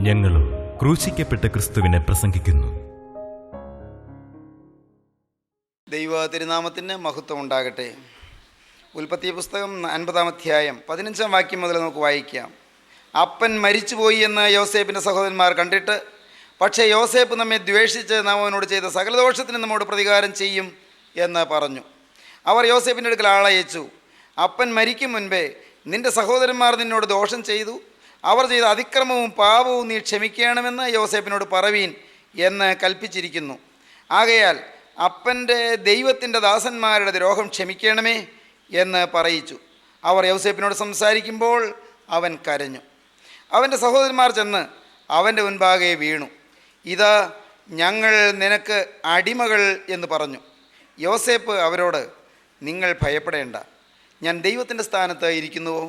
ഞങ്ങളും ക്രൂശിക്കപ്പെട്ട ക്രിസ്തുവിനെ പ്രസംഗിക്കുന്നു. ദൈവ തിരുനാമത്തിന് മഹത്വം ഉണ്ടാകട്ടെ. ഉൽപ്പത്തി പുസ്തകം 50-ാം അധ്യായം 15-ാം വാക്യം മുതൽ നമുക്ക് വായിക്കാം. അപ്പൻ മരിച്ചുപോയി എന്ന് യോസേപ്പിൻ്റെ സഹോദരന്മാർ കണ്ടിട്ട്, പക്ഷേ യോസേപ്പ് നമ്മെ ദ്വേഷിച്ച് നാം അവനോട് ചെയ്ത സകല ദോഷത്തിന് നമ്മോട് പ്രതികാരം ചെയ്യും എന്ന് പറഞ്ഞു. അവർ യോസേപ്പിൻ്റെ അടുക്കൽ ആളയച്ചു. അപ്പൻ മരിക്കും മുൻപേ നിൻ്റെ സഹോദരന്മാർ നിന്നോട് ദോഷം ചെയ്തു, അവർ ചെയ്ത അതിക്രമവും പാപവും നീ ക്ഷമിക്കണമെന്ന് യോസേപ്പിനോട് പറവീൻ എന്ന് കൽപ്പിച്ചിരിക്കുന്നു. ആകയാൽ അപ്പൻ്റെ ദൈവത്തിൻ്റെ ദാസന്മാരുടെ ദ്രോഹം ക്ഷമിക്കണമേ എന്ന് പറയിച്ചു. അവർ യോസേപ്പിനോട് സംസാരിക്കുമ്പോൾ അവൻ കരഞ്ഞു. അവൻ്റെ സഹോദരന്മാർ ചെന്ന് അവൻ്റെ മുൻപാകെ വീണു. ഇതാ ഞങ്ങൾ നിനക്ക് അടിമകൾ എന്ന് പറഞ്ഞു. യോസേപ്പ് അവരോട്, നിങ്ങൾ ഭയപ്പെടേണ്ട, ഞാൻ ദൈവത്തിൻ്റെ സ്ഥാനത്ത് ഇരിക്കുന്നുവോ?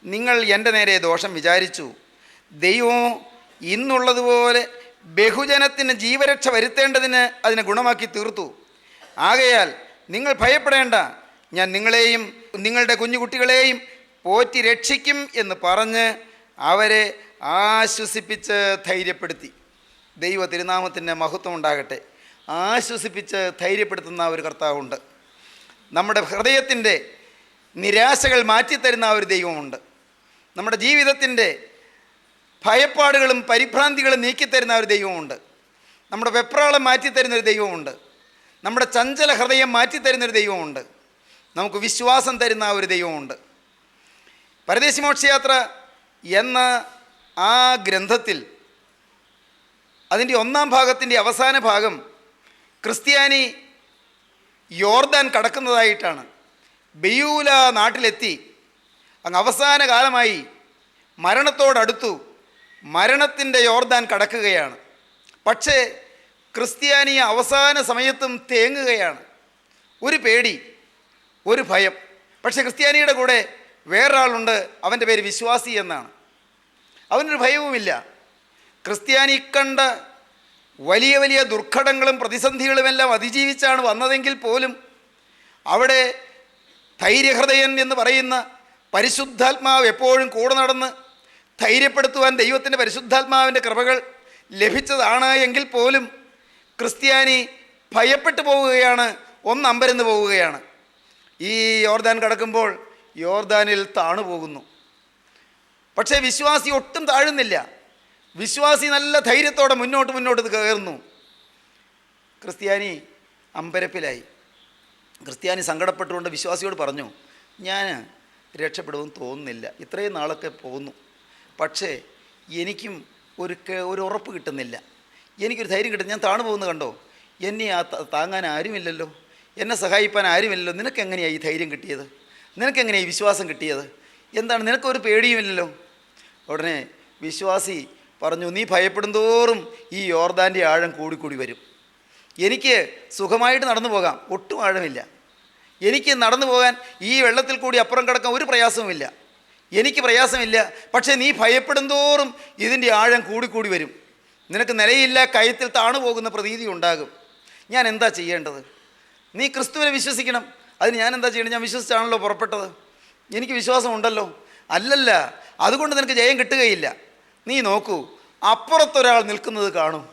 നിങ്ങൾ എൻ്റെ നേരെ ദോഷം വിചാരിച്ചു. ദൈവം ഇന്നുള്ളതുപോലെ ബഹുജനത്തിന് ജീവരക്ഷ വരുത്തേണ്ടതിന് അതിനെ ഗുണമാക്കി തീർത്തു. ആകയാൽ നിങ്ങൾ ഭയപ്പെടേണ്ട, ഞാൻ നിങ്ങളെയും നിങ്ങളുടെ കുഞ്ഞുകുട്ടികളെയും പോറ്റി രക്ഷിക്കും എന്ന് പറഞ്ഞ് അവരെ ആശ്വസിപ്പിച്ച് ധൈര്യപ്പെടുത്തി. ദൈവ തിരുനാമത്തിൻ്റെ മഹത്വം ഉണ്ടാകട്ടെ. ആശ്വസിപ്പിച്ച് ധൈര്യപ്പെടുത്തുന്ന ഒരു കർത്താവുണ്ട്. നമ്മുടെ ഹൃദയത്തിൻ്റെ നിരാശകൾ മാറ്റിത്തരുന്ന ഒരു ദൈവമുണ്ട്. നമ്മുടെ ജീവിതത്തിൻ്റെ ഭയപ്പാടുകളും പരിഭ്രാന്തികളും നീക്കിത്തരുന്ന ഒരു ദൈവമുണ്ട്. നമ്മുടെ വെപ്രാളം മാറ്റിത്തരുന്നൊരു ദൈവമുണ്ട്. നമ്മുടെ ചഞ്ചല ഹൃദയം മാറ്റിത്തരുന്നൊരു ദൈവമുണ്ട്. നമുക്ക് വിശ്വാസം തരുന്ന ഒരു ദൈവമുണ്ട്. പരദേശിമോക്ഷയാത്ര എന്ന ആ ഗ്രന്ഥത്തിൽ അതിൻ്റെ 1-ാം ഭാഗത്തിൻ്റെ അവസാന ഭാഗം ക്രിസ്ത്യാനി യോർദാൻ കടക്കുന്നതായിട്ടാണ്. ബെയൂല നാട്ടിലെത്തി, അങ്ങ് അവസാന കാലമായി, മരണത്തോടടുത്തു, മരണത്തിൻ്റെ യോർദാൻ കടക്കുകയാണ്. പക്ഷേ ക്രിസ്ത്യാനി അവസാന സമയത്തും തേങ്ങുകയാണ്. ഒരു പേടി, ഒരു ഭയം. പക്ഷേ ക്രിസ്ത്യാനിയുടെ കൂടെ വേറൊരാളുണ്ട്, അവൻ്റെ പേര് വിശ്വാസി എന്നാണ്. അവനൊരു ഭയവുമില്ല. ക്രിസ്ത്യാനി കണ്ട വലിയ വലിയ ദുർഘടങ്ങളും പ്രതിസന്ധികളുമെല്ലാം അതിജീവിച്ചാണ് വന്നതെങ്കിൽ പോലും അവിടെ ധൈര്യഹൃദയൻ എന്ന് പറയുന്ന പരിശുദ്ധാത്മാവ് എപ്പോഴും കൂടെ നടന്ന് ധൈര്യപ്പെടുത്തുവാൻ ദൈവത്തിൻ്റെ പരിശുദ്ധാത്മാവിൻ്റെ കൃപകൾ ലഭിച്ചതാണ് എങ്കിൽ പോലും ക്രിസ്ത്യാനി ഭയപ്പെട്ടു പോവുകയാണ്, ഒന്നമ്പരന്ന് പോവുകയാണ്. ഈ യോർദാൻ കടക്കുമ്പോൾ യോർദാനിൽ താണു പോകുന്നു. പക്ഷേ വിശ്വാസി ഒട്ടും താഴുന്നില്ല. വിശ്വാസി നല്ല ധൈര്യത്തോടെ മുന്നോട്ട് കയറുന്നു. ക്രിസ്ത്യാനി അമ്പരപ്പിലായി. ക്രിസ്ത്യാനി സങ്കടപ്പെട്ടുകൊണ്ട് വിശ്വാസിയോട് പറഞ്ഞു, ഞാൻ രക്ഷപ്പെടുമെന്ന് തോന്നുന്നില്ല, ഇത്രയും നാളൊക്കെ പോകുന്നു, പക്ഷേ എനിക്കും ഒരു ഉറപ്പ് കിട്ടുന്നില്ല, എനിക്കൊരു ധൈര്യം കിട്ടും. ഞാൻ താണു പോകുന്നത് കണ്ടോ, എന്നെ താങ്ങാൻ ആരുമില്ലല്ലോ, എന്നെ സഹായിപ്പാൻ ആരുമില്ലല്ലോ. നിനക്കെങ്ങനെയാണ് ഈ ധൈര്യം കിട്ടിയത്? നിനക്കെങ്ങനെയാണ് ഈ വിശ്വാസം കിട്ടിയത്? എന്താണ്, നിനക്കൊരു പേടിയുമില്ലല്ലോ? ഉടനെ വിശ്വാസി പറഞ്ഞു, നീ ഭയപ്പെടും തോറും ഈ യോർദാൻ്റെ ആഴം കൂടിക്കൂടി വരും. എനിക്ക് സുഖമായിട്ട് നടന്നു പോകാം, ഒട്ടും ആഴമില്ല. എനിക്ക് നടന്നു പോകാൻ ഈ വെള്ളത്തിൽ കൂടി അപ്പുറം കിടക്കാൻ ഒരു പ്രയാസവുമില്ല, എനിക്ക് പ്രയാസമില്ല. പക്ഷേ നീ ഭയപ്പെടും തോറും ഇതിൻ്റെ ആഴം കൂടിക്കൂടി വരും. നിനക്ക് നിലയില്ല, കയത്തിൽ താണു പോകുന്ന പ്രതീതി ഉണ്ടാകും. ഞാൻ എന്താ ചെയ്യേണ്ടത്? നീ ക്രിസ്തുവിനെ വിശ്വസിക്കണം. അതിന് ഞാൻ എന്താ ചെയ്യേണ്ടത്? ഞാൻ വിശ്വസിച്ചാണല്ലോ പുറപ്പെട്ടത്, എനിക്ക് വിശ്വാസമുണ്ടല്ലോ. അല്ലല്ല, അതുകൊണ്ട് നിനക്ക് ജയം കിട്ടുകയില്ല. നീ നോക്കൂ, അപ്പുറത്തൊരാൾ നിൽക്കുന്നത് കാണും.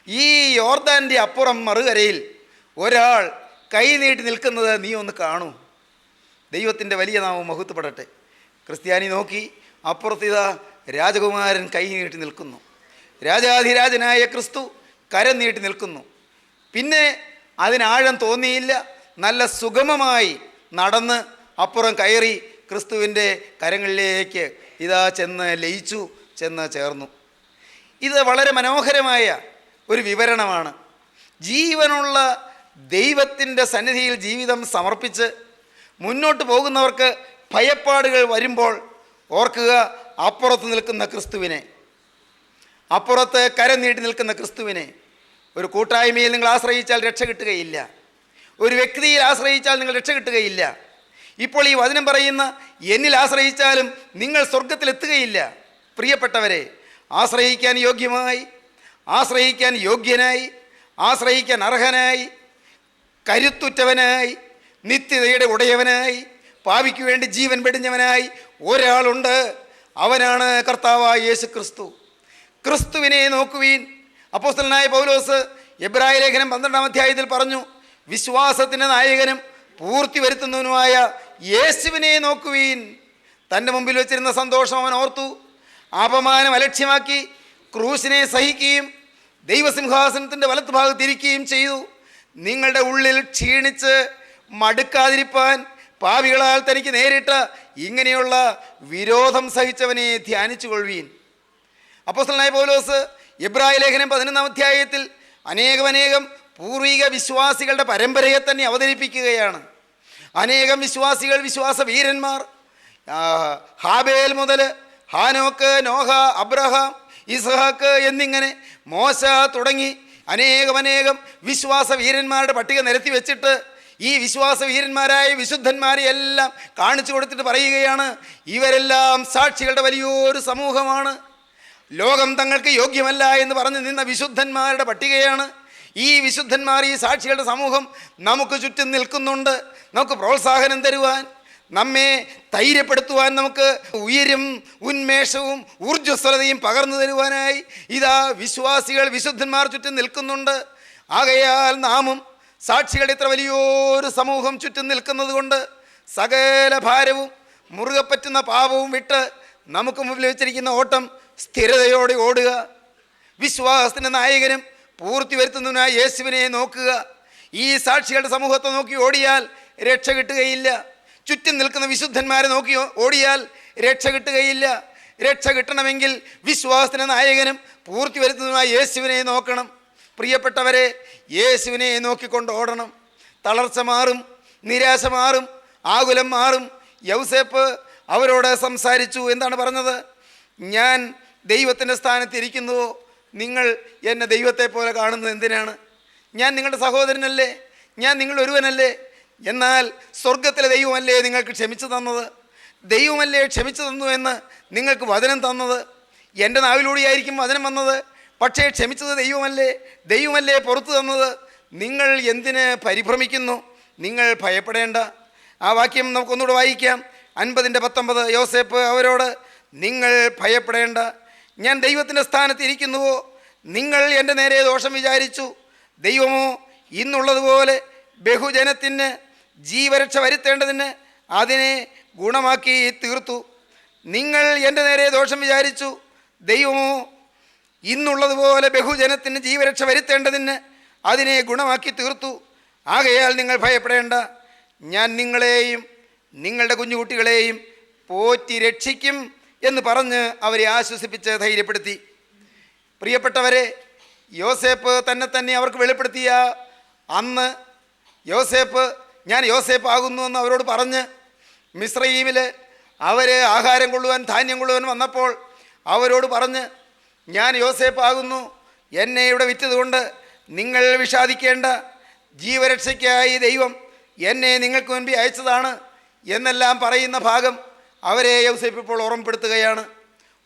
ഈ യോർദാൻ്റെ അപ്പുറം മറുകരയിൽ ഒരാൾ കൈ നീട്ടി നിൽക്കുന്നത് നീ ഒന്ന് കാണൂ. ദൈവത്തിൻ്റെ വലിയ നാമം മഹത്വപ്പെടട്ടെ. ക്രിസ്ത്യാനി നോക്കി, അപ്പുറത്തിതാ രാജകുമാരൻ കൈ നീട്ടി നിൽക്കുന്നു. രാജാധിരാജനായ ക്രിസ്തു കരം നീട്ടി നിൽക്കുന്നു. പിന്നെ അതിനാഴം തോന്നിയില്ല. നല്ല സുഗമമായി നടന്ന് അപ്പുറം കയറി ക്രിസ്തുവിൻ്റെ കരങ്ങളിലേക്ക് ഇതാ ചെന്ന് ലയിച്ചു, ചെന്ന് ചേർന്നു. ഇത് വളരെ മനോഹരമായ ഒരു വിവരണമാണ്. ജീവനുള്ള ദൈവത്തിൻ്റെ സന്നിധിയിൽ ജീവിതം സമർപ്പിച്ച് മുന്നോട്ട് പോകുന്നവർക്ക് ഭയപ്പാടുകൾ വരുമ്പോൾ ഓർക്കുക, അപ്പുറത്ത് നിൽക്കുന്ന ക്രിസ്തുവിനെ, അപ്പുറത്ത് കരം നീട്ടി നിൽക്കുന്ന ക്രിസ്തുവിനെ. ഒരു കൂട്ടായ്മയിൽ നിങ്ങൾ ആശ്രയിച്ചാൽ രക്ഷ കിട്ടുകയില്ല. ഒരു വ്യക്തിയിൽ ആശ്രയിച്ചാൽ നിങ്ങൾ രക്ഷ കിട്ടുകയില്ല. ഇപ്പോൾ ഈ വചനം പറയുന്ന എന്നിൽ ആശ്രയിച്ചാലും നിങ്ങൾ സ്വർഗത്തിലെത്തുകയില്ല. പ്രിയപ്പെട്ടവരെ, ആശ്രയിക്കാൻ യോഗ്യമായി, ആശ്രയിക്കാൻ യോഗ്യനായി, ആശ്രയിക്കാൻ അർഹനായി, കരുത്തുറ്റവനായി, നിത്യതയുടെ ഉടയവനായി, പാപിക്ക് വേണ്ടി ജീവൻ വെടിഞ്ഞവനായി ഒരാളുണ്ട്. അവനാണ് കർത്താവായ യേശു ക്രിസ്തു. ക്രിസ്തുവിനെ നോക്കുവീൻ. അപ്പോസ്തലനായ പൗലോസ് എബ്രായ ലേഖനം 12-ാം അധ്യായത്തിൽ പറഞ്ഞു, വിശ്വാസത്തിൻ്റെ നായകനും പൂർത്തി വരുത്തുന്നവനുമായ യേശുവിനെ നോക്കുവീൻ. തൻ്റെ മുമ്പിൽ വെച്ചിരുന്ന സന്തോഷം അവൻ ഓർത്തു, അപമാനം അലക്ഷ്യമാക്കി ക്രൂശിനെ സഹിക്കുകയും ദൈവസിംഹാസനത്തിൻ്റെ വലത്ത് ഭാഗത്തിരിക്കുകയും ചെയ്തു. നിങ്ങളുടെ ഉള്ളിൽ ക്ഷീണിച്ച് മടുക്കാതിരിപ്പാൻ പാപികളാൽ തനിക്ക് നേരിട്ട ഇങ്ങനെയുള്ള വിരോധം സഹിച്ചവനെ ധ്യാനിച്ചു കൊള്ളുവീൻ. അപ്പോസ്തലനായ പൗലോസ് എബ്രായ ലേഖനം 11-ാം അധ്യായത്തിൽ അനേകം പൂർവിക വിശ്വാസികളുടെ പരമ്പരയെ തന്നെ അവതരിപ്പിക്കുകയാണ്. അനേകം വിശ്വാസികൾ, വിശ്വാസ വീരന്മാർ, ഹാബേൽ മുതൽ ഹാനോക്ക്, നോഹ, അബ്രഹാം, ഇസ്ഹാക്ക് എന്നിങ്ങനെ മോശ തുടങ്ങി അനേകം വിശ്വാസ വീരന്മാരുടെ പട്ടിക നിരത്തി വെച്ചിട്ട് ഈ വിശ്വാസ വീരന്മാരായ വിശുദ്ധന്മാരെ എല്ലാം കാണിച്ചു കൊടുത്തിട്ട് പറയുകയാണ്, ഇവരെല്ലാം സാക്ഷികളുടെ വലിയൊരു സമൂഹമാണ്. ലോകം തങ്ങൾക്ക് യോഗ്യമല്ല എന്ന് പറഞ്ഞു നിന്ന വിശുദ്ധന്മാരുടെ പട്ടികയാണ്. ഈ വിശുദ്ധന്മാർ, ഈ സാക്ഷികളുടെ സമൂഹം നമുക്ക് ചുറ്റും നിൽക്കുന്നുണ്ട്. നമുക്ക് പ്രോത്സാഹനം തരുവാൻ, നമ്മെ ധൈര്യപ്പെടുത്തുവാൻ, നമുക്ക് ഉയരും ഉന്മേഷവും ഊർജ്ജസ്വലതയും പകർന്നു തരുവാനായി ഇതാ വിശ്വാസികൾ, വിശുദ്ധന്മാർ ചുറ്റും നിൽക്കുന്നുണ്ട്. ആകയാൽ നാമും സാക്ഷികളുടെ ഇത്ര വലിയൊരു സമൂഹം ചുറ്റും നിൽക്കുന്നത് കൊണ്ട് സകല ഭാരവും മുറുകെ പറ്റുന്ന പാപവും വിട്ട് നമുക്ക് മുമ്പിൽ വെച്ചിരിക്കുന്ന ഓട്ടം സ്ഥിരതയോടെ ഓടുക. വിശ്വാസത്തിൻ്റെ നായകനും പൂർത്തി വരുത്തുന്നതിനായ യേശുവിനെ നോക്കുക. ഈ സാക്ഷികളുടെ സമൂഹത്തെ നോക്കി ഓടിയാൽ രക്ഷ കിട്ടുകയില്ല. ചുറ്റും നിൽക്കുന്ന വിശുദ്ധന്മാരെ നോക്കി ഓടിയാൽ രക്ഷ കിട്ടുകയില്ല. രക്ഷ കിട്ടണമെങ്കിൽ വിശ്വാസത്തിൻ്റെ നായകനും പൂർത്തി വരുത്തുന്നതിനായ യേശുവിനെ നോക്കണം. പ്രിയപ്പെട്ടവരെ, യേശുവിനെ നോക്കിക്കൊണ്ട് ഓടണം. തളർച്ച മാറും, നിരാശ മാറും, ആകുലം മാറും. യൗസേപ്പ് അവരോട് സംസാരിച്ചു. എന്താണ് പറഞ്ഞത്? ഞാൻ ദൈവത്തിൻ്റെ സ്ഥാനത്തിരിക്കുന്നുവോ? നിങ്ങൾ എന്നെ ദൈവത്തെ പോലെ കാണുന്നത് എന്തിനാണ്? ഞാൻ നിങ്ങളുടെ സഹോദരനല്ലേ? ഞാൻ നിങ്ങളൊരുവനല്ലേ? എന്നാൽ സ്വർഗത്തിലെ ദൈവമല്ലേ നിങ്ങൾക്ക് ക്ഷമിച്ചു തന്നത്? ദൈവമല്ലേ ക്ഷമിച്ചു തന്നു എന്ന് നിങ്ങൾക്ക് വചനം തന്നത്? എൻ്റെ നാവിലൂടെയായിരിക്കും വചനം വന്നത്, പക്ഷേ ക്ഷമിച്ചത് ദൈവമല്ലേ? ദൈവമല്ലേ പുറത്തു തന്നത്? നിങ്ങൾ എന്തിന് പരിഭ്രമിക്കുന്നു? നിങ്ങൾ ഭയപ്പെടേണ്ട. ആ വാക്യം നമുക്കൊന്നുകൂടെ വായിക്കാം. 50-19. യോസേപ്പ് അവരോട്, നിങ്ങൾ ഭയപ്പെടേണ്ട, ഞാൻ ദൈവത്തിൻ്റെ സ്ഥാനത്തിരിക്കുന്നുവോ? നിങ്ങൾ എൻ്റെ നേരെ ദോഷം വിചാരിച്ചു. ദൈവമോ ഇന്നുള്ളതുപോലെ ബഹുജനത്തിന് ജീവരക്ഷ വരുത്തേണ്ടതിന് അതിനെ ഗുണമാക്കി തീർത്തു. നിങ്ങൾ എൻ്റെ നേരെ ദോഷം വിചാരിച്ചു. ദൈവമോ ഇന്നുള്ളതുപോലെ ബഹുജനത്തിന് ജീവരക്ഷ വരുത്തേണ്ടതിന് അതിനെ ഗുണമാക്കി തീർത്തു. ആകയാൽ നിങ്ങൾ ഭയപ്പെടേണ്ട, ഞാൻ നിങ്ങളെയും നിങ്ങളുടെ കുഞ്ഞുകുട്ടികളെയും പോറ്റി രക്ഷിക്കും എന്ന് പറഞ്ഞ് അവരെ ആശ്വസിപ്പിച്ച് ധൈര്യപ്പെടുത്തി. പ്രിയപ്പെട്ടവരെ, യോസേപ്പ് തന്നെ അവർക്ക് വെളിപ്പെടുത്തിയ അന്ന് യോസേപ്പ്, ഞാൻ യോസേപ്പ് ആകുന്നു എന്ന് അവരോട് പറഞ്ഞ് മിസ്രയീമിൽ അവർ ആഹാരം കൊള്ളുവാൻ, ധാന്യം കൊള്ളുവാൻ വന്നപ്പോൾ അവരോട് പറഞ്ഞ്, ഞാൻ യോസേപ്പ് ആകുന്നു, എന്നെ ഇവിടെ വിറ്റതുകൊണ്ട് നിങ്ങൾ വിഷാദിക്കേണ്ട, ജീവരക്ഷയ്ക്കായി ദൈവം എന്നെ നിങ്ങൾക്ക് മുൻപേ അയച്ചതാണ് എന്നെല്ലാം പറയുന്ന ഭാഗം അവരെ യോസേപ്പ് ഇപ്പോൾ ഓർമ്മപ്പെടുത്തുകയാണ്.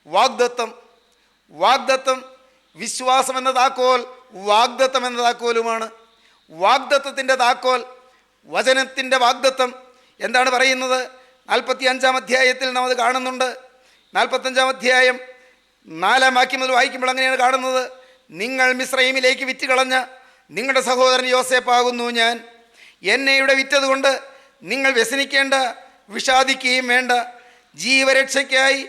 വാഗ്ദത്തം വിശ്വാസം എന്ന താക്കോൽ, വാഗ്ദത്തം എന്ന താക്കോലുമാണ്. വാഗ്ദത്തത്തിൻ്റെ താക്കോൽ, വചനത്തിൻ്റെ വാഗ്ദത്തം എന്താണ് പറയുന്നത്? 45-ാം അധ്യായത്തിൽ നാം അത് കാണുന്നുണ്ട്. 45-ാം അധ്യായം 4-ാം വാക്യം മുതൽ വായിക്കുമ്പോൾ അങ്ങനെയാണ് കാണുന്നത്. നിങ്ങൾ മിസ്രയീമിലേക്ക് വിറ്റ് കളഞ്ഞ നിങ്ങളുടെ സഹോദരൻ യോസേപ്പാകുന്നു ഞാൻ. എന്നെ ഇവിടെ വിറ്റതുകൊണ്ട് നിങ്ങൾ വ്യസനിക്കേണ്ട, വിഷാദിക്കുകയും വേണ്ട. ജീവരക്ഷയ്ക്കായി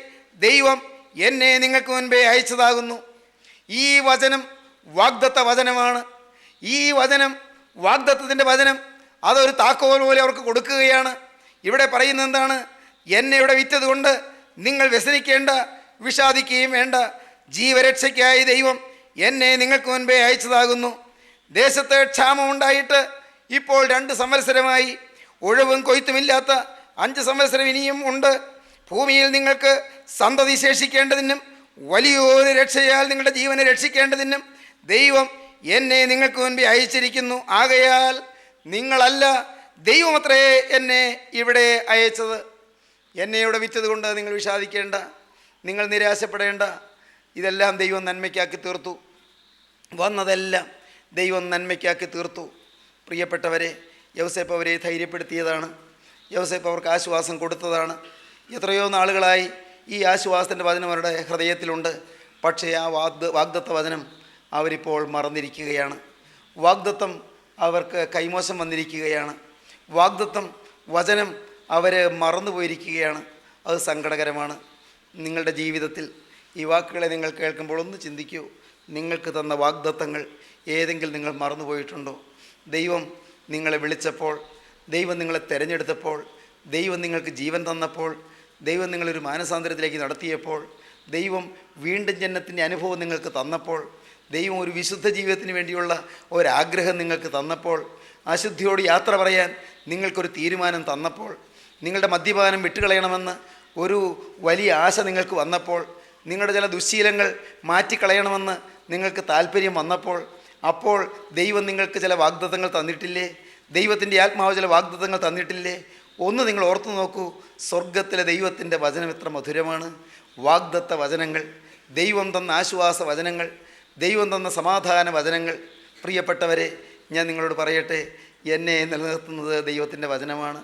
ദൈവം എന്നെ നിങ്ങൾക്ക് മുൻപേ അയച്ചതാകുന്നു. ഈ വചനം വാഗ്ദത്ത വചനമാണ്. ഈ വചനം, വാഗ്ദത്തത്തിൻ്റെ വചനം, അതൊരു താക്കോൽ പോലെ അവർക്ക് കൊടുക്കുകയാണ്. ഇവിടെ പറയുന്നത് എന്താണ്? എന്നെ ഇവിടെ വിറ്റതുകൊണ്ട് നിങ്ങൾ വ്യസനിക്കേണ്ട, വിഷാദിക്കുകയും വേണ്ട. ജീവരക്ഷയ്ക്കായി ദൈവം എന്നെ നിങ്ങൾക്ക് മുൻപേ അയച്ചതാകുന്നു. ദേശത്ത് ക്ഷാമമുണ്ടായിട്ട് ഇപ്പോൾ 2 സംവത്സരമായി. ഒഴിവും കൊയ്ത്തുമില്ലാത്ത 5 സംവത്സരം ഇനിയും ഉണ്ട്. ഭൂമിയിൽ നിങ്ങൾക്ക് സന്തതി ശേഷിക്കേണ്ടതിനും വലിയൊരു രക്ഷയാൽ നിങ്ങളുടെ ജീവനെ രക്ഷിക്കേണ്ടതിനും ദൈവം എന്നെ നിങ്ങൾക്ക് മുൻപേ അയച്ചിരിക്കുന്നു. ആകയാൽ നിങ്ങളല്ല, ദൈവമത്രേ എന്നെ ഇവിടെ അയച്ചത്. എന്നെ ഇവിടെ വിറ്റതുകൊണ്ട് നിങ്ങൾ വിഷാദിക്കേണ്ട, നിങ്ങൾ നിരാശപ്പെടേണ്ട. ഇതെല്ലാം ദൈവം നന്മയ്ക്കാക്കി തീർത്തു. വന്നതെല്ലാം ദൈവം നന്മയ്ക്കാക്കി തീർത്തു. പ്രിയപ്പെട്ടവരെ, യൗസേപ്പ് അവരെ ധൈര്യപ്പെടുത്തിയതാണ്. യൗസേപ്പ് അവർക്ക് ആശ്വാസം കൊടുത്തതാണ്. എത്രയോ നാളുകളായി ഈ ആശ്വാസത്തിൻ്റെ വചനം അവരുടെ ഹൃദയത്തിലുണ്ട്. പക്ഷേ ആ വാഗ്ദത്ത വചനം അവരിപ്പോൾ മറന്നിരിക്കുകയാണ്. വാഗ്ദത്തം അവർക്ക് കൈമോശം വന്നിരിക്കുകയാണ്. വാഗ്ദത്തം വചനം അവർ മറന്നുപോയിരിക്കുകയാണ്. അത് സങ്കടകരമാണ്. നിങ്ങളുടെ ജീവിതത്തിൽ ഈ വാക്കുകളെ നിങ്ങൾ കേൾക്കുമ്പോൾ ഒന്ന് ചിന്തിക്കൂ. നിങ്ങൾക്ക് തന്ന വാഗ്ദത്തങ്ങൾ ഏതെങ്കിലും നിങ്ങൾ മറന്നുപോയിട്ടുണ്ടോ? ദൈവം നിങ്ങളെ വിളിച്ചപ്പോൾ, ദൈവം നിങ്ങളെ തിരഞ്ഞെടുത്തപ്പോൾ, ദൈവം നിങ്ങൾക്ക് ജീവൻ തന്നപ്പോൾ, ദൈവം നിങ്ങളൊരു മാനസാന്തരത്തിലേക്ക് നടത്തിയപ്പോൾ, ദൈവം വീണ്ടും ജന്മത്തിൻ്റെ അനുഭവം നിങ്ങൾക്ക് തന്നപ്പോൾ, ദൈവം ഒരു വിശുദ്ധ ജീവിതത്തിന് വേണ്ടിയുള്ള ഒരാഗ്രഹം നിങ്ങൾക്ക് തന്നപ്പോൾ, അശുദ്ധിയോട് യാത്ര പറയാൻ നിങ്ങൾക്കൊരു തീരുമാനം തന്നപ്പോൾ, നിങ്ങളുടെ മദ്യപാനം വിട്ടുകളയണമെന്ന് ഒരു വലിയ ആശ നിങ്ങൾക്ക് വന്നപ്പോൾ, നിങ്ങളുടെ ചില ദുശ്ശീലങ്ങൾ മാറ്റിക്കളയണമെന്ന് നിങ്ങൾക്ക് താല്പര്യം വന്നപ്പോൾ, അപ്പോൾ ദൈവം നിങ്ങൾക്ക് ചില വാഗ്ദത്തങ്ങൾ തന്നിട്ടില്ലേ? ദൈവത്തിൻ്റെ ആത്മാവ് ചില വാഗ്ദത്തങ്ങൾ തന്നിട്ടില്ലേ? ഒന്ന് നിങ്ങൾ ഓർത്തു നോക്കൂ. സ്വർഗത്തിലെ ദൈവത്തിൻ്റെ വചനം എത്ര മധുരമാണ്. വാഗ്ദത്ത വചനങ്ങൾ, ദൈവം തന്ന ആശ്വാസ വചനങ്ങൾ, ദൈവം തന്ന സമാധാന വചനങ്ങൾ. പ്രിയപ്പെട്ടവരെ, ഞാൻ നിങ്ങളോട് പറയട്ടെ, എന്നെ നിലനിർത്തുന്നത് ദൈവത്തിൻ്റെ വചനമാണ്.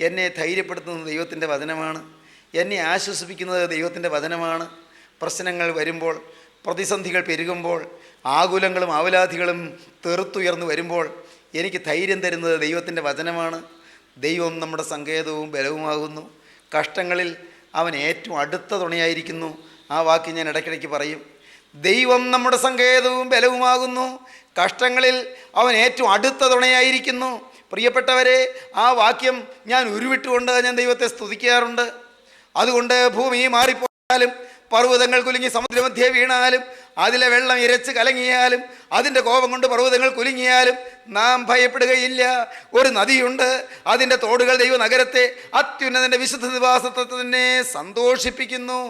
എന്നെ ധൈര്യപ്പെടുത്തുന്നത് ദൈവത്തിൻ്റെ വചനമാണ്. എന്നെ ആശ്വസിപ്പിക്കുന്നത് ദൈവത്തിൻ്റെ വചനമാണ്. പ്രശ്നങ്ങൾ വരുമ്പോൾ, പ്രതിസന്ധികൾ പെരുകുമ്പോൾ, ആകുലങ്ങളും ആവലാധികളും തെറുത്തുയർന്നു വരുമ്പോൾ എനിക്ക് ധൈര്യം തരുന്നത് ദൈവത്തിൻ്റെ വചനമാണ്. ദൈവം നമ്മുടെ സങ്കേതവും ബലവുമാകുന്നു. കഷ്ടങ്ങളിൽ അവൻ ഏറ്റവും അടുത്ത തുണയായിരിക്കുന്നു. ആ വാക്ക് ഞാൻ ഇടയ്ക്കിടയ്ക്ക് പറയും. ദൈവം നമ്മുടെ സങ്കേതവും ബലവുമാകുന്നു, കഷ്ടങ്ങളിൽ അവൻ ഏറ്റവും അടുത്ത തുണയായിരിക്കുന്നു. പ്രിയപ്പെട്ടവരെ, ആ വാക്യം ഞാൻ ഉരുവിട്ടുകൊണ്ട് ഞാൻ ദൈവത്തെ സ്തുതിക്കാറുണ്ട്. അതുകൊണ്ട് ഭൂമി മാറിപ്പോയാലും, പർവ്വതങ്ങൾ കുലുങ്ങി സമുദ്രമധ്യേ വീണാലും, അതിലെ വെള്ളം ഇരച്ച് കലങ്ങിയാലും, അതിൻ്റെ കോപം കൊണ്ട് പർവ്വതങ്ങൾ കുലുങ്ങിയാലും നാം ഭയപ്പെടുകയില്ല. ഒരു നദിയുണ്ട്, അതിൻ്റെ തോടുകൾ ദൈവനഗരത്തെ, അത്യുന്നതൻ്റെ വിശുദ്ധ നിവാസത്തെ തന്നെ സന്തോഷിപ്പിക്കുന്നു.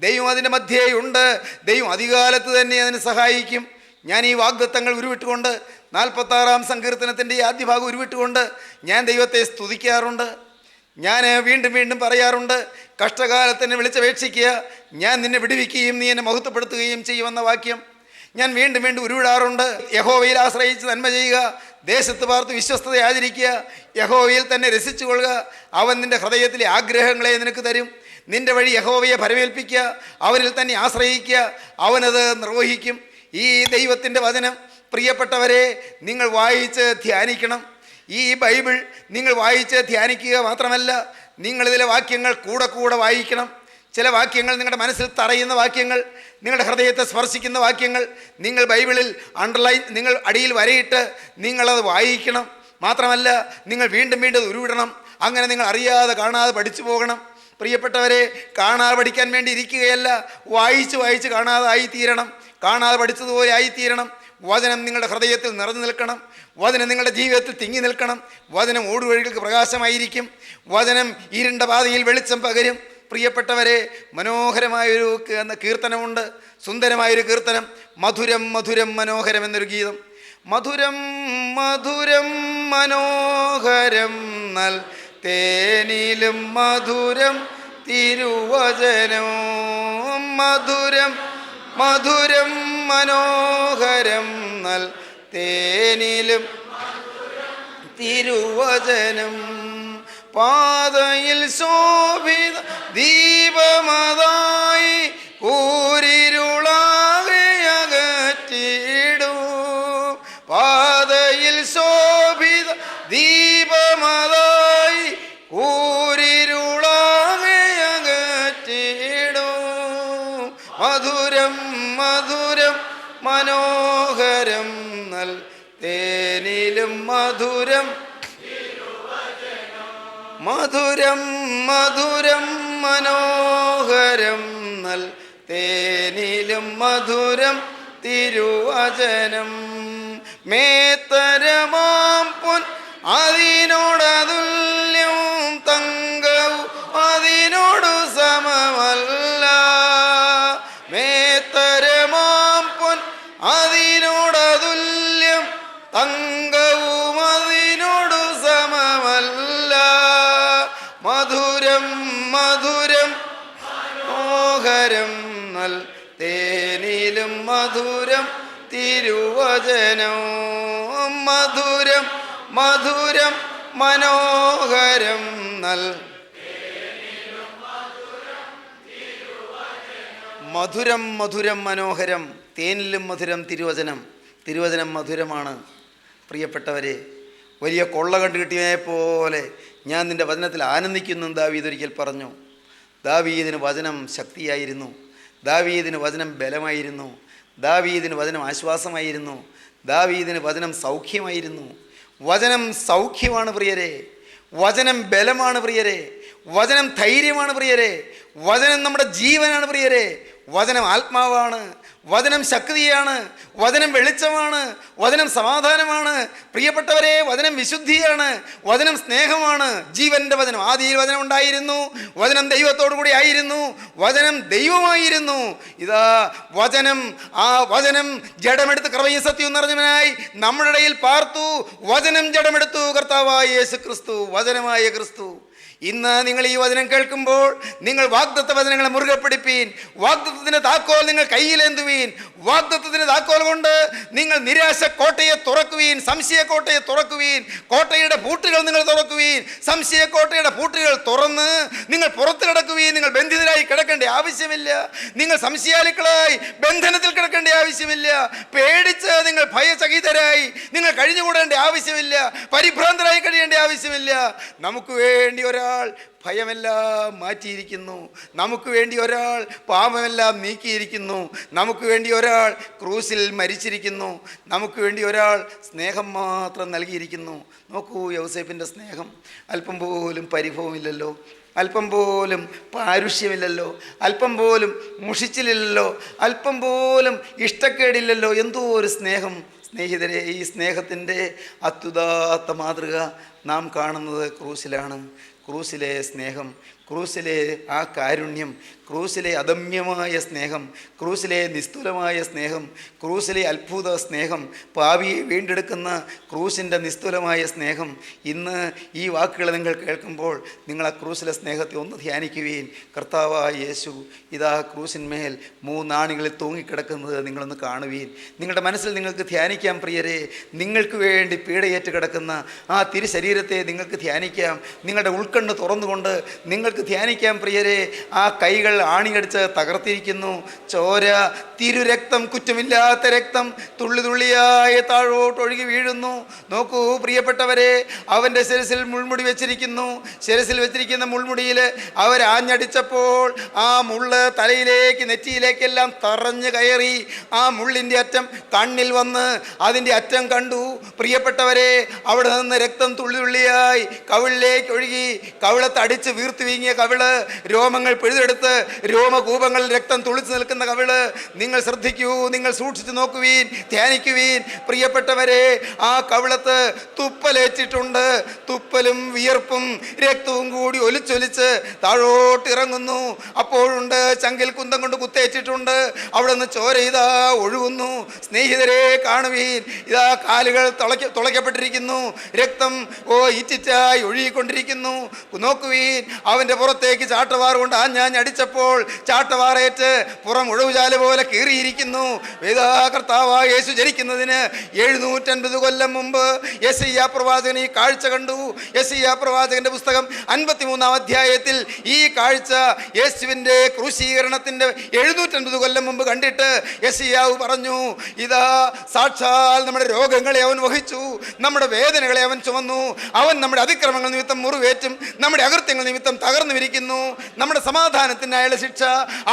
ദൈവം അതിൻ്റെ മധ്യേയുണ്ട്. ദൈവം അധികാലത്ത് തന്നെ അതിന് സഹായിക്കും. ഞാൻ ഈ വാഗ്ദത്തങ്ങൾ ഉരുവിട്ടുകൊണ്ട്, 46-ാം സങ്കീർത്തനത്തിൻ്റെ ഈ ആദ്യ ഭാഗം ഉരുവിട്ടുകൊണ്ട് ഞാൻ ദൈവത്തെ സ്തുതിക്കാറുണ്ട്. ഞാൻ വീണ്ടും വീണ്ടും പറയാറുണ്ട്, കഷ്ടകാലത്ത് വിളിച്ചപേക്ഷിക്കുക, ഞാൻ നിന്നെ വിടുവിക്കുകയും നീ എന്നെ മഹത്വപ്പെടുത്തുകയും ചെയ്യുമെന്ന വാക്യം ഞാൻ വീണ്ടും വീണ്ടും ഉരുവിടാറുണ്ട്. യഹോവയിൽ ആശ്രയിച്ച് നന്മ ചെയ്യുക, ദേശത്ത് പാർത്ത് വിശ്വസ്തത ആചരിക്കുക, യഹോവയിൽ തന്നെ രസിച്ചു കൊള്ളുക, അവൻ നിൻ്റെ ഹൃദയത്തിലെ ആഗ്രഹങ്ങളെ നിനക്ക് തരും. നിൻ്റെ വഴി യഹോവയെ ഭരമേൽപ്പിക്കുക, അവനിൽ തന്നെ ആശ്രയിക്കുക, അവനത് നിർവഹിക്കും. ഈ ദൈവത്തിൻ്റെ വചനം പ്രിയപ്പെട്ടവരെ നിങ്ങൾ വായിച്ച് ധ്യാനിക്കണം. ഈ ബൈബിൾ നിങ്ങൾ വായിച്ച് ധ്യാനിക്കുക മാത്രമല്ല, നിങ്ങളിതിലെ വാക്യങ്ങൾ കൂടെ കൂടെ വായിക്കണം. ചില വാക്യങ്ങൾ നിങ്ങളുടെ മനസ്സിൽ തറയുന്ന വാക്യങ്ങൾ, നിങ്ങളുടെ ഹൃദയത്തെ സ്പർശിക്കുന്ന വാക്യങ്ങൾ നിങ്ങൾ ബൈബിളിൽ അണ്ടർലൈൻ, നിങ്ങൾ അടിയിൽ വരയിട്ട് നിങ്ങളത് വായിക്കണം. മാത്രമല്ല, നിങ്ങൾ വീണ്ടും വീണ്ടും ഉരുവിടണം. അങ്ങനെ നിങ്ങൾ അറിയാതെ കാണാതെ പഠിച്ചു പോകണം. പ്രിയപ്പെട്ടവരെ, കാണാതെ പഠിക്കാൻ വേണ്ടി ഇരിക്കുകയല്ല, വായിച്ച് വായിച്ച് കാണാതെ ആയിത്തീരണം. കാണാതെ പഠിച്ചതുപോലെ ആയിത്തീരണം. വചനം നിങ്ങളുടെ ഹൃദയത്തിൽ നിറഞ്ഞു നിൽക്കണം. വചനം നിങ്ങളുടെ ജീവിതത്തിൽ തിങ്ങി നിൽക്കണം. വചനം ഓടുവഴികൾക്ക് പ്രകാശമായിരിക്കും. വചനം ഇരുണ്ട പാതയിൽ വെളിച്ചം പകരും. പ്രിയപ്പെട്ടവരെ, മനോഹരമായൊരു കീർത്തനമുണ്ട്, സുന്ദരമായൊരു കീർത്തനം, മധുരം മധുരം മനോഹരം എന്നൊരു ഗീതം. മധുരം മധുരം മനോഹരം നൽ തേനിലും മധുരം തിരുവചനം. മധുരം മധുരം മനോഹരം നൽ തേനിലും തിരുവചനം. പാതയിൽ ശോഭിത ദീപമതായി കൂരിരുളാകെ അകറ്റിയിടും. പാതയിൽ ശോഭിത ദീപമതായി കൂരിരുളാകെ അകറ്റിയിടും. മധുരം മധുരം മനോഹരം നൽ തേനിലും മധുരം. മധുരം മധുരം മനോഹരം നൽ തേനിലും മധുരം തിരുവചനം. മേത്തരമാം പൊൻ അതിനോടതുല്യവും തങ്കവും അതിനോടു സമമല്ല. മേത്തരമാം പൊൻ അതിനോടതുല്യം തങ്കവും അതിനോടു സമമല്ല. മധുരം മധുരം മനോഹരം നൽ തേനിലും മധുരം തിരുവചനം. മധുരം മധുരം മനോഹരം നൽ മധുരം മധുരം മനോഹരം, തേനിലും മധുരം തിരുവചനം. തിരുവചനം മധുരമാണ് പ്രിയപ്പെട്ടവരെ. വലിയ കൊള്ള കണ്ടു കിട്ടിയതിനെ പോലെ ഞാൻ നിൻ്റെ വചനത്തിൽ ആനന്ദിക്കുന്നു ദാവീദ് ഒരിക്കൽ പറഞ്ഞു. ദാവീദിന് വചനം ശക്തിയായിരുന്നു, ദാവീദിന് വചനം ബലമായിരുന്നു, ദാവീദിന് വചനം ആശ്വാസമായിരുന്നു, ദാവീദിന് വചനം സൗഖ്യമായിരുന്നു. വചനം സൗഖ്യമാണ് പ്രിയരെ, വചനം ബലമാണ് പ്രിയരെ, വചനം ധൈര്യമാണ് പ്രിയരെ, വചനം നമ്മുടെ ജീവനാണ് പ്രിയരെ, വചനം ആത്മാവാണ്, വചനം ശക്തിയാണ്, വചനം വെളിച്ചമാണ്, വചനം സമാധാനമാണ്. പ്രിയപ്പെട്ടവരെ, വചനം വിശുദ്ധിയാണ്, വചനം സ്നേഹമാണ്. ജീവൻ്റെ വചനം, ആദിയിൽ വചനം ഉണ്ടായിരുന്നു, വചനം ദൈവത്തോടു കൂടി ആയിരുന്നു, വചനം ദൈവമായിരുന്നു. ഇതാ വചനം, ആ വചനം ജഡമെടുത്ത് കൃപയും സത്യവും നിറഞ്ഞവനായി നമ്മുടെ ഇടയിൽ പാർത്തു. വചനം ജഡമെടുത്തു, കർത്താവായ യേശു ക്രിസ്തു, വചനമായ ക്രിസ്തു. ഇന്ന് നിങ്ങൾ ഈ വചനം കേൾക്കുമ്പോൾ നിങ്ങൾ വാഗ്ദത്ത വചനങ്ങളെ മുറുകെ പിടിപ്പീൻ. വാഗ്ദത്തത്തിൻ്റെ താക്കോൽ നിങ്ങൾ കയ്യിലേന്തുവീൻ. വാഗ്ദത്തത്തിൻ്റെ താക്കോൽ കൊണ്ട് നിങ്ങൾ നിരാശ കോട്ടയെ തുറക്കുവീൻ, സംശയക്കോട്ടയെ തുറക്കുവീൻ. കോട്ടയുടെ പൂട്ടുകൾ നിങ്ങൾ തുറക്കുവീൻ. സംശയക്കോട്ടയുടെ പൂട്ടുകൾ തുറന്ന് നിങ്ങൾ പുറത്ത് കിടക്കുവീൻ. നിങ്ങൾ ബന്ധിതരായി കിടക്കേണ്ട ആവശ്യമില്ല. നിങ്ങൾ സംശയാലുക്കളായി ബന്ധനത്തിൽ കിടക്കേണ്ട ആവശ്യമില്ല. പേടിച്ച് നിങ്ങൾ ഭയചകിതരായി നിങ്ങൾ കഴിഞ്ഞുകൂടേണ്ട ആവശ്യമില്ല. പരിഭ്രാന്തരായി കഴിയേണ്ട ആവശ്യമില്ല. നമുക്ക് വേണ്ടി ഒരാൾ ഭയമെല്ലാം മാറ്റിയിരിക്കുന്നു. നമുക്ക് വേണ്ടി ഒരാൾ പാപമെല്ലാം നീക്കിയിരിക്കുന്നു. നമുക്ക് വേണ്ടി ഒരാൾ ക്രൂസിൽ മരിച്ചിരിക്കുന്നു. നമുക്ക് വേണ്ടി ഒരാൾ സ്നേഹം മാത്രം നൽകിയിരിക്കുന്നു. നോക്കൂ, യൗസേപ്പിൻ്റെ സ്നേഹം. അല്പം പോലും പരിഭവമില്ലല്ലോ, അല്പം പോലും പാരുഷ്യമില്ലല്ലോ, അല്പം പോലും മുഷിച്ചിലില്ലല്ലോ, അല്പം പോലും ഇഷ്ടക്കേടില്ലല്ലോ. എന്തോ ഒരു സ്നേഹം. സ്നേഹിതരെ, ഈ സ്നേഹത്തിൻ്റെ അത്യുദാത്ത മാതൃക നാം കാണുന്നത് ക്രൂസിലാണ്. ക്രൂസിലെ സ്നേഹം, ക്രൂസിലെ ആ കാരുണ്യം, ക്രൂസിലെ അദമ്യമായ സ്നേഹം, ക്രൂസിലെ നിസ്തുലമായ സ്നേഹം, ക്രൂസിലെ അത്ഭുത സ്നേഹം, പാപിയെ വീണ്ടെടുക്കുന്ന ക്രൂസിൻ്റെ നിസ്തുലമായ സ്നേഹം. ഇന്ന് ഈ വാക്കുകൾ നിങ്ങൾ കേൾക്കുമ്പോൾ നിങ്ങൾ ആ ക്രൂസിലെ സ്നേഹത്തെ ഒന്ന് ധ്യാനിക്കുകയും, കർത്താവായ യേശു ഇതാ ക്രൂസിന്മേൽ മൂന്നാണികളിൽ തൂങ്ങിക്കിടക്കുന്നത് നിങ്ങളൊന്ന് കാണുകയും, നിങ്ങളുടെ മനസ്സിൽ നിങ്ങൾക്ക് ധ്യാനിക്കാം പ്രിയരെ. നിങ്ങൾക്ക് വേണ്ടി പീഡയേറ്റ് കിടക്കുന്ന ആ തിരുശരീരത്തെ നിങ്ങൾക്ക് ധ്യാനിക്കാം. നിങ്ങളുടെ ഉൾക്കണ്ണ് തുറന്നുകൊണ്ട് നിങ്ങൾക്ക് ധ്യാനിക്കാം പ്രിയരെ. ആ കൈകൾ ആണിയടിച്ച് തകർത്തിരിക്കുന്നു. ചോര, തിരുരക്തം, കുറ്റമില്ലാത്ത രക്തം തുള്ളി തുള്ളിയായി താഴോട്ട് ഒഴുകി വീഴുന്നു. നോക്കൂ പ്രിയപ്പെട്ടവരെ, അവൻ്റെ ശിരസിൽ മുൾമുടി വെച്ചിരിക്കുന്നു. ശിരസിൽ വെച്ചിരിക്കുന്ന മുൾമുടിയിൽ അവരാഞ്ഞടിച്ചപ്പോൾ ആ മുള്ള് തലയിലേക്ക് നെറ്റിയിലേക്കെല്ലാം തറഞ്ഞു കയറി. ആ മുള്ളിൻ്റെ അറ്റം കണ്ണിൽ വന്ന് അതിൻ്റെ അറ്റം കണ്ടു. പ്രിയപ്പെട്ടവരെ, അവിടെ നിന്ന് രക്തം തുള്ളി തുള്ളിയായി കവിളിലേക്ക് ഒഴുകി. കവിളത്തടിച്ച് വീർത്തു വീങ്ങിയ കവിള്, രോമങ്ങൾ പിഴുതെടുത്ത് രോമകൂപങ്ങളിൽ രക്തം തുളിച്ചു നിൽക്കുന്ന കവിള്. നിങ്ങൾ ശ്രദ്ധിക്കൂ, നിങ്ങൾ സൂക്ഷിച്ചു നോക്കുവീൻ, ധ്യാനിക്കുവീൻ. പ്രിയപ്പെട്ടവരെ, ആ കവിളത്ത് തുപ്പലേറ്റിട്ടുണ്ട്. തുപ്പലും വിയർപ്പും രക്തവും കൂടി ഒലിച്ചൊലിച്ച് താഴോട്ട് ഇറങ്ങുന്നു. അപ്പോഴുണ്ട് ചങ്കിൽ കുന്തം കൊണ്ട് കുത്തേറ്റിട്ടുണ്ട്. അവിടെ നിന്ന് ചോര ഇതാ ഒഴുകുന്നു. സ്നേഹിതരെ കാണുവീൻ, ഇതാ കാലുകൾ തുളയ്ക്കപ്പെട്ടിരിക്കുന്നു. രക്തം ഇറ്റിറ്റായി ഒഴുകിക്കൊണ്ടിരിക്കുന്നു. നോക്കുവീൻ, അവൻ്റെ പുറത്തേക്ക് ചാട്ടവാർ കൊണ്ട് ആഞ്ഞടിച്ചപ്പോൾ ചാട്ടവാറേറ്റ് പുറം ഉഴവുചാല് പോലെ കീറിയിരിക്കുന്നു. കർത്താവായ യേശു ജനിക്കുന്നതിന് 750 കൊല്ലം മുമ്പ് യെശയ്യാ പ്രവാചകൻ ഈ കാഴ്ച കണ്ടു. യെശയ്യാ പ്രവാചകന്റെ പുസ്തകം 53-ാം അധ്യായത്തിൽ ഈ കാഴ്ച യേശുവിൻ്റെ ക്രൂശീകരണത്തിൻ്റെ 750 കൊല്ലം മുമ്പ് കണ്ടിട്ട് യെശയ്യാവ് പറഞ്ഞു, ഇതാ സാക്ഷാൽ നമ്മുടെ രോഗങ്ങളെ അവൻ വഹിച്ചു, നമ്മുടെ വേദനകളെ അവൻ ചുമന്നു. അവൻ നമ്മുടെ അതിക്രമങ്ങൾ നിമിത്തം മുറിവേറ്റും നമ്മുടെ അകൃത്യങ്ങൾ നിമിത്തം തകർന്നു വിരിക്കുന്നു. നമ്മുടെ സമാധാനത്തിനായുള്ള ശിക്ഷ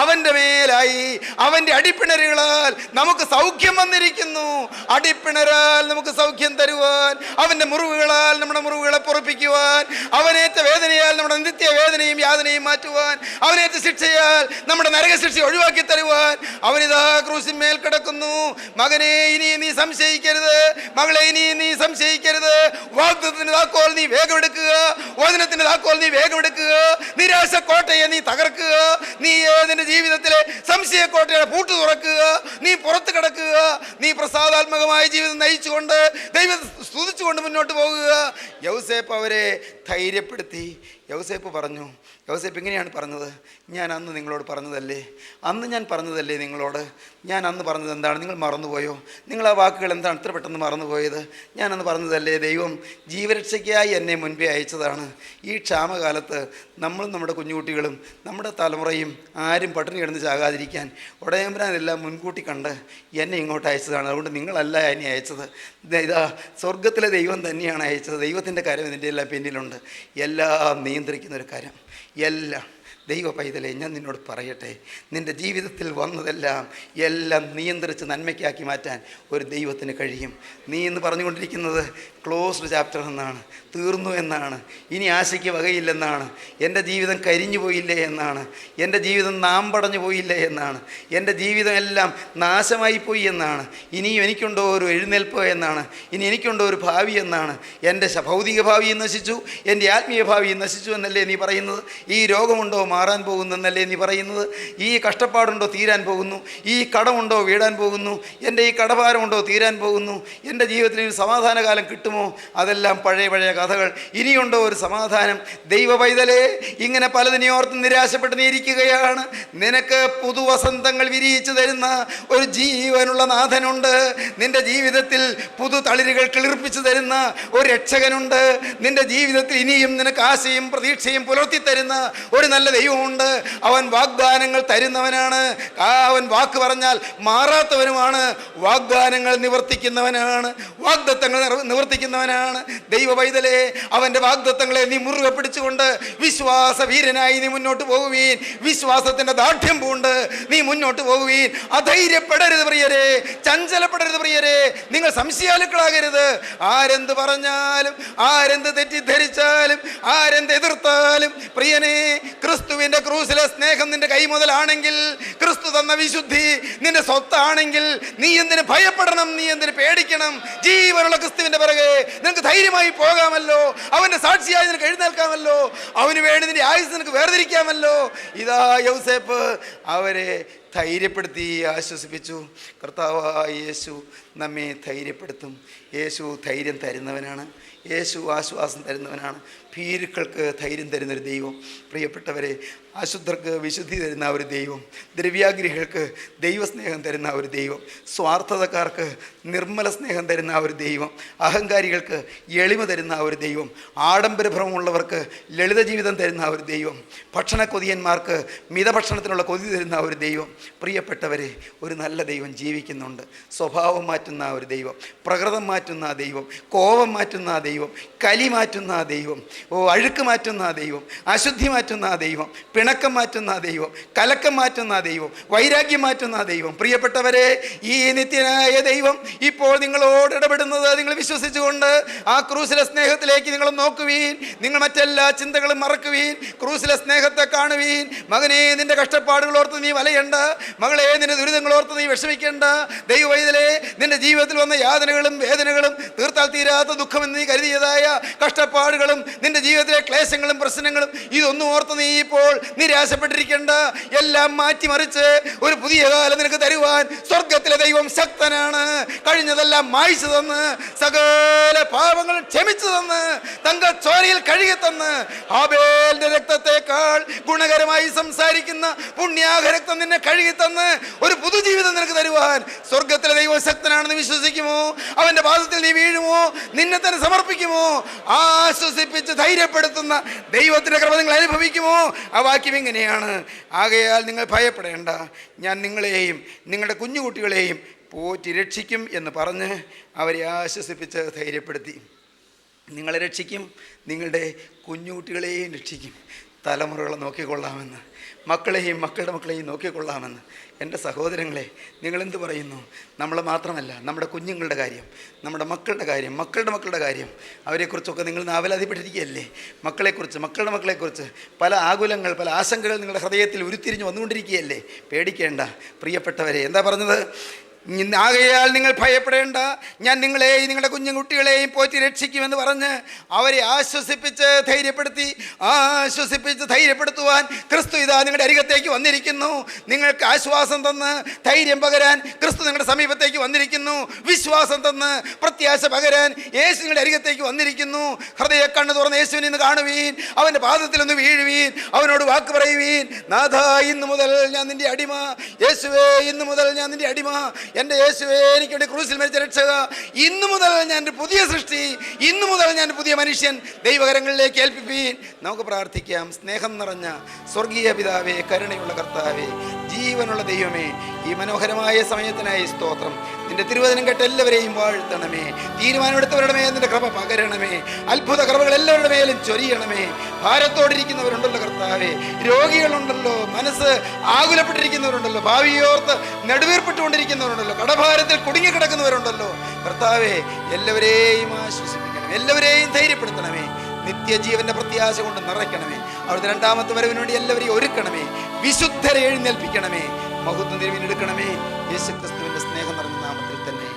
അവൻ്റെ മേലായി. അവൻ്റെ അടിപ്പിണരുകളാൽ നമുക്ക് സൗഖ്യം വന്നിരിക്കുന്നു. അടിപ്പിണരാൽ നമുക്ക് സൗഖ്യം തരുവാൻ, അവൻ്റെ മുറിവുകളാൽ നമ്മുടെ മുറിവുകളെ പൊറപ്പിക്കുവാൻ, അവനേറ്റ വേദനയാൽ നമ്മുടെ നിത്യവേദനയും യാതനയും മാറ്റുവാൻ, അവനേറ്റ ശിക്ഷയാൽ നമ്മുടെ നരകശിക്ഷ ഒഴിവാക്കി തരുവാൻ അവനിതാ ക്രൂശിന്മേൽ കിടക്കുന്നു. മകനെ, ഇനി നീ സംശയിക്കരുത്. മകളെ, ഇനി നീ സംശയിക്കരുത്. വാഗ്ദത്തത്തിന്റെ താക്കോൽ നീ വേഗം എടുക്കുക. വചനത്തിന്റെ താക്കോൽ നീ വേഗം എടുക്കുക. നിരാശ കോട്ടയെ നീ തകർക്കുക. നീ നിന്റെ ജീവിതത്തിലെ സംശയക്കോട്ടയുടെ പൂട്ട് തുറക്കുക. നീ പുറത്ത് കിടക്കുക. നീ പ്രസാദാത്മകമായ ജീവിതം നയിച്ചുകൊണ്ട് ദൈവത്തെ സ്തുതിച്ചുകൊണ്ട് മുന്നോട്ട് പോകുക. യൗസേപ്പ് അവരെ ധൈര്യപ്പെടുത്തി. യൗസേപ്പ് പറഞ്ഞു, യൗസേപ്പ് ഇങ്ങനെയാണ് പറഞ്ഞത്, ഞാൻ അന്ന് നിങ്ങളോട് പറഞ്ഞതല്ലേ, അന്ന് ഞാൻ പറഞ്ഞതല്ലേ നിങ്ങളോട്, ഞാൻ അന്ന് പറഞ്ഞത് എന്താണ്, നിങ്ങൾ മറന്നുപോയോ? നിങ്ങൾ ആ വാക്കുകൾ എന്താണ് ഇത്ര പെട്ടെന്ന് മറന്നുപോയത്? ഞാനന്ന് പറഞ്ഞതല്ലേ, ദൈവം ജീവരക്ഷയ്ക്കായി എന്നെ മുൻപേ അയച്ചതാണ്. ഈ ക്ഷാമകാലത്ത് നമ്മളും നമ്മുടെ കുഞ്ഞുകുട്ടികളും നമ്മുടെ തലമുറയും ആരും പട്ടിണി കിടന്ന് ചാകാതിരിക്കാൻ ഉടയമ്പരാനെല്ലാം മുൻകൂട്ടി കണ്ട് എന്നെ ഇങ്ങോട്ട് അയച്ചതാണ്. അതുകൊണ്ട് നിങ്ങളല്ല എന്നെ അയച്ചത്, ഇതാ സ്വർഗത്തിലെ ദൈവം തന്നെയാണ് അയച്ചത്. ദൈവത്തിൻ്റെ കാര്യം ഇതിൻ്റെ എല്ലാം പിന്നിലുണ്ട്. എല്ലാം നിയന്ത്രിക്കുന്നൊരു കാര്യം, എല്ലാം. ദൈവ പൈതലേ, ഞാൻ നിന്നോട് പറയട്ടെ, നിൻ്റെ ജീവിതത്തിൽ വന്നതെല്ലാം എല്ലാം നിയന്ത്രിച്ച് നന്മയ്ക്കാക്കി മാറ്റാൻ ഒരു ദൈവത്തിന് കഴിയും. നീ ഇന്ന് പറഞ്ഞുകൊണ്ടിരിക്കുന്നത് ക്ലോസ്ഡ് ചാപ്റ്റർ എന്നാണ്, തീർന്നു എന്നാണ്, ഇനി ആശയ്ക്ക് വകയില്ലെന്നാണ്, എൻ്റെ ജീവിതം കരിഞ്ഞു പോയില്ലേ എന്നാണ്, എൻ്റെ ജീവിതം നാമ്പടഞ്ഞു പോയില്ലേ എന്നാണ്, എൻ്റെ ജീവിതം എല്ലാം നാശമായി പോയി എന്നാണ്, ഇനിയും എനിക്കുണ്ടോ ഒരു എഴുന്നേൽപ്പ് എന്നാണ്, ഇനി എനിക്കുണ്ടോ ഒരു ഭാവി എന്നാണ്. എൻ്റെ ഭൗതിക ഭാവിയും നശിച്ചു, എൻ്റെ ആത്മീയ ഭാവിയും നശിച്ചു എന്നല്ലേ നീ പറയുന്നത്? ഈ രോഗമുണ്ടോ മാറാൻ പോകുന്നെന്നല്ലേ നീ പറയുന്നത്? ഈ കഷ്ടപ്പാടുണ്ടോ തീരാൻ പോകുന്നു? ഈ കടമുണ്ടോ വീടാൻ പോകുന്നു? എൻ്റെ ഈ കടഭാരമുണ്ടോ തീരാൻ പോകുന്നു? എൻ്റെ ജീവിതത്തിൽ ഒരു സമാധാനകാലം കിട്ടുമോ? അതെല്ലാം പഴയ പഴയ കഥകൾ. ഇനിയുണ്ടോ ഒരു സമാധാനം? ദൈവ പൈതലേ, ഇങ്ങനെ പലതിനെ ഓർത്ത് നിരാശപ്പെട്ട് നീ ഇരിക്കുകയാണ്. നിനക്ക് പുതുവസന്തങ്ങൾ വിരിയിച്ചു തരുന്ന ഒരു ജീവനുള്ള നാഥനുണ്ട്. നിൻ്റെ ജീവിതത്തിൽ പുതു തളിരുകൾ കിളിർപ്പിച്ചു തരുന്ന ഒരു രക്ഷകനുണ്ട്. നിൻ്റെ ജീവിതത്തിൽ ഇനിയും നിനക്ക് ആശയും പ്രതീക്ഷയും പുലർത്തി തരുന്ന ഒരു നല്ല ദൈവമുണ്ട്. അവൻ വാഗ്ദാനങ്ങൾ തരുന്നവനാണ്. അവൻ വാക്ക് പറഞ്ഞാൽ മാറാത്തവനുമാണ്. വാഗ്ദാനങ്ങൾ നിവർത്തിക്കുന്നവനാണ്, വാഗ്ദത്തങ്ങൾ നിവർത്തിക്കുന്നവനാണ്. ദൈവ പൈതലേ, അവൻ്റെ വാഗ്ദത്തങ്ങളെ നീ മുറുകെ പിടിച്ചുകൊണ്ട് വിശ്വാസ വീരനായി നീ മുന്നോട്ട് പോകുവീൻ. വിശ്വാസത്തിൻ്റെ ദാർഢ്യം പൂണ്ട് നീ മുന്നോട്ട് പോകുവീൻ. അധൈര്യപ്പെടരുത് പ്രിയരെ, ചഞ്ചലപ്പെടരുത് പ്രിയരെ, നിങ്ങൾ സംശയാലുക്കളാകരുത്. ആരെന്ത് പറഞ്ഞാലും, ആരെന്ത് തെറ്റിദ്ധരിച്ചാലും, ആരെന്ത് എതിർത്താലും, പ്രിയനെ, ക്രിസ്തുവിൻ്റെ ക്രൂസിലെ സ്നേഹം നിന്റെ കൈ മുതലാണെങ്കിൽ, ക്രിസ്തു തന്ന വിശുദ്ധി നിന്റെ സ്വത്താണെങ്കിൽ, നീ എന്തിന് ഭയപ്പെടണം? നീ എന്തിന് പേടിക്കണം? ജീവനുള്ള ക്രിസ്തുവിൻ്റെ പിറകെ നിനക്ക് ധൈര്യമായി പോകാമല്ലോ. അവൻ്റെ സാക്ഷിയായി നിനക്ക് എഴുന്നേൽക്കാമല്ലോ. അവന് വേണ്ടി നിന്റെ ആയുസ് നിനക്ക് വേർതിരിക്കാമല്ലോ. ഇതാ യൗസേപ്പ് അവരെ ധൈര്യപ്പെടുത്തി ആശ്വസിപ്പിച്ചു. കർത്താവായ യേശു നമ്മെ ധൈര്യപ്പെടുത്തും. യേശു ധൈര്യം തരുന്നവനാണ്. യേശു ആശ്വാസം തരുന്നവനാണ്. ഭീരുക്കൾക്ക് ധൈര്യം തരുന്നൊരു ദൈവം. പ്രിയപ്പെട്ടവരെ, അശുദ്ധർക്ക് വിശുദ്ധി തരുന്ന ഒരു ദൈവം, ദ്രവ്യാഗ്രഹികൾക്ക് ദൈവസ്നേഹം തരുന്ന ഒരു ദൈവം, സ്വാർത്ഥതക്കാർക്ക് നിർമ്മല സ്നേഹം തരുന്ന ഒരു ദൈവം, അഹങ്കാരികൾക്ക് എളിമ തരുന്ന ഒരു ദൈവം, ആഡംബരഭ്രമമുള്ളവർക്ക് ലളിത ജീവിതം തരുന്ന ഒരു ദൈവം, ഭക്ഷണ കൊതിയന്മാർക്ക് മിതഭക്ഷണത്തിനുള്ള കൊതി തരുന്ന ഒരു ദൈവം. പ്രിയപ്പെട്ടവരെ, ഒരു നല്ല ദൈവം ജീവിക്കുന്നുണ്ട്. സ്വഭാവം മാറ്റുന്ന ഒരു ദൈവം, പ്രകൃതം മാറ്റുന്ന ആ ദൈവം, കോപം മാറ്റുന്ന ആ ദൈവം, കലി മാറ്റുന്ന ആ ദൈവം, അഴുക്ക് മാറ്റുന്ന ആ ദൈവം, അശുദ്ധി മാറ്റുന്ന ആ ദൈവം, പിണക്കം മാറ്റുന്ന ആ ദൈവം, കലക്കം മാറ്റുന്ന ആ ദൈവം, വൈരാഗ്യം മാറ്റുന്ന ആ ദൈവം. പ്രിയപ്പെട്ടവരെ, ഈ നിത്യനായ ദൈവം ഇപ്പോൾ നിങ്ങളോട് ഇടപെടുന്നത് നിങ്ങൾ വിശ്വസിച്ചുകൊണ്ട് ആ ക്രൂസിലെ സ്നേഹത്തിലേക്ക് നിങ്ങൾ നോക്കുവീൻ. നിങ്ങൾ മറ്റെല്ലാ ചിന്തകളും മറക്കുവീൻ. ക്രൂസിലെ സ്നേഹത്തെ കാണുവീൻ. മകനെ, നിന്റെ കഷ്ടപ്പാടുകൾ ഓർത്ത് നീ വലയണ്ട. മകളെ, നിന്റെ ദുരിതങ്ങൾ ഓർത്ത് നീ വിഷമിക്കേണ്ട. ദൈവവൈതലേ, നിന്റെ ജീവിതത്തിൽ വന്ന യാതനകളും വേദനകളും, തീർത്താൽ തീരാത്ത ദുഃഖമെന്ന് നീ കരുതിയതായ കഷ്ടപ്പാടുകളും, നിന്റെ ജീവിതത്തിലെ ക്ലേശങ്ങളും പ്രശ്നങ്ങളും, ഇതൊന്നും ഓർത്ത് നീ ഇപ്പോൾ നിരാശപ്പെട്ടിരിക്കേണ്ട. എല്ലാം മാറ്റിമറിച്ച് ഒരു പുതിയ കാലം നിനക്ക് തരുവാൻ സ്വർഗത്തിലെ ദൈവം ശക്തനാണ്. കഴിഞ്ഞതെല്ലാം മായ്ച്ചു തന്ന്, സകല പാപങ്ങളും ക്ഷമിച്ചു തന്ന്, തങ്കച്ചോരയിൽ കഴുകി തന്ന്, ഹാബേലിന്റെ രക്തത്തെക്കാൾ ഗുണകരമായി സംസാരിക്കുന്ന പുണ്യാഹ രക്തം നിന്നെ കഴുകി തന്ന് ഒരു പുതുജീവിതം നിനക്ക് തരുവാൻ സ്വർഗത്തിലെ ദൈവം ശക്തനാണെന്ന് വിശ്വസിക്കുമോ? അവന്റെ പാദത്തിൽ നീ വീഴുമോ? നിന്നെ തന്നെ സമർപ്പിക്കുമോ? ആശ്വസിപ്പിച്ച് ധൈര്യപ്പെടുത്തുന്ന ദൈവത്തിന്റെ കൃപ നിങ്ങൾ അനുഭവിക്കുമോ? ആ വാക്യം ഇങ്ങനെയാണ്: ആകയാൽ നിങ്ങൾ ഭയപ്പെടേണ്ട, ഞാൻ നിങ്ങളെയും നിങ്ങളുടെ കുഞ്ഞുകുട്ടികളെയും പോറ്റി രക്ഷിക്കും എന്ന് പറഞ്ഞ് അവരെ ആശ്വസിപ്പിച്ച് ധൈര്യപ്പെടുത്തി. നിങ്ങളെ രക്ഷിക്കും, നിങ്ങളുടെ കുഞ്ഞുകുട്ടികളെയും രക്ഷിക്കും, തലമുറകളെ നോക്കിക്കൊള്ളാമെന്ന്, മക്കളെയും മക്കളുടെ മക്കളെയും നോക്കിക്കൊള്ളാമെന്ന്. എൻ്റെ സഹോദരങ്ങളെ, നിങ്ങളെന്ത് പറയുന്നു? നമ്മൾ മാത്രമല്ല, നമ്മുടെ കുഞ്ഞുങ്ങളുടെ കാര്യം, നമ്മുടെ മക്കളുടെ കാര്യം, മക്കളുടെ മക്കളുടെ കാര്യം, അവരെക്കുറിച്ചൊക്കെ നിങ്ങൾ നാവലാതിപ്പെട്ടിരിക്കുകയല്ലേ? മക്കളെക്കുറിച്ച്, മക്കളുടെ മക്കളെക്കുറിച്ച് പല ആകുലങ്ങൾ, പല ആശങ്കകൾ നിങ്ങളുടെ ഹൃദയത്തിൽ ഉരുത്തിരിഞ്ഞ് വന്നുകൊണ്ടിരിക്കുകയല്ലേ? പേടിക്കേണ്ട പ്രിയപ്പെട്ടവരെ. എന്താ പറഞ്ഞത്? ആകയാൽ നിങ്ങൾ ഭയപ്പെടേണ്ട, ഞാൻ നിങ്ങളെയും നിങ്ങളുടെ കുഞ്ഞുകുട്ടികളെയും പോറ്റി രക്ഷിക്കുമെന്ന് പറഞ്ഞ് അവരെ ആശ്വസിപ്പിച്ച് ധൈര്യപ്പെടുത്തുവാൻ ക്രിസ്തു ഇതാ നിങ്ങളുടെ അരികത്തേക്ക് വന്നിരിക്കുന്നു. നിങ്ങൾക്ക് ആശ്വാസം തന്ന് ധൈര്യം പകരാൻ ക്രിസ്തു നിങ്ങളുടെ സമീപത്തേക്ക് വന്നിരിക്കുന്നു. വിശ്വാസം തന്ന് പ്രത്യാശ പകരാൻ യേശു നിങ്ങളുടെ അരികത്തേക്ക് വന്നിരിക്കുന്നു. ഹൃദയ കണ്ണ് തുറന്ന് യേശുവിനെ ഇന്ന് കാണുവീൻ, അവൻ്റെ പാദത്തിലൊന്ന് വീഴുവീൻ, അവനോട് വാക്ക് പറയുവീൻ. നാഥ, ഇന്നു മുതൽ ഞാൻ നിന്റെ അടിമ. യേശുവേ, ഇന്നു മുതൽ ഞാൻ നിന്റെ അടിമ. എൻ്റെ യേശുവേ, എനിക്ക് വേണ്ടി ക്രൂസിൽ മരിച്ച രക്ഷക, ഇന്നു മുതൽ ഞാൻ ഒരു പുതിയ സൃഷ്ടി, ഇന്നു മുതൽ ഞാൻ പുതിയ മനുഷ്യൻ. ദൈവകരങ്ങളിലേക്ക് ഏൽപ്പിപ്പീൻ. നമുക്ക് പ്രാർത്ഥിക്കാം. സ്നേഹം നിറഞ്ഞ സ്വർഗീയ പിതാവേ, കരുണയുള്ള കർത്താവേ, ജീവനുള്ള ദൈവമേ, ഈ മനോഹരമായ സമയത്തിനായി സ്തോത്രം. നിന്റെ തിരുവചനം കേട്ട് എല്ലാവരെയും വാഴ്ത്തണമേ. തീരുമാനമെടുത്തവരുടെ മേൽ നിന്റെ കൃപ പകരണമേ. അത്ഭുത കൃപകൾ എല്ലാവരുടെ മേലും ചൊരിയണമേ. ഭാരത്തോടിരിക്കുന്നവരുണ്ടല്ലോ കർത്താവേ, രോഗികളുണ്ടല്ലോ, മനസ്സ് ആകുലപ്പെട്ടിരിക്കുന്നവരുണ്ടല്ലോ, ഭാവിയോർത്ത് നെടുവീർപ്പെട്ടുകൊണ്ടിരിക്കുന്നവരുണ്ടല്ലോ, കടഭാരത്തിൽ കുടുങ്ങിക്കിടക്കുന്നവരുണ്ടല്ലോ കർത്താവേ, എല്ലാവരെയും ആശ്വസിപ്പിക്കണമേ, എല്ലാവരെയും ധൈര്യപ്പെടുത്തണമേ. നിത്യജീവന്റെ പ്രത്യാശ കൊണ്ട് നിറയ്ക്കണമേ. അവിടുത്തെ രണ്ടാമത്തെ വരവിന് വേണ്ടി എല്ലാവരെയും ഒരുക്കണമേ. വിശുദ്ധരെ എഴുന്നേൽപ്പിക്കണമേ. മഹത്വം തിരുവിനെടുക്കണമേ. യേശുക്രിസ്തുവിന്റെ സ്നേഹം നിറഞ്ഞ നാമത്തിൽ തന്നെ.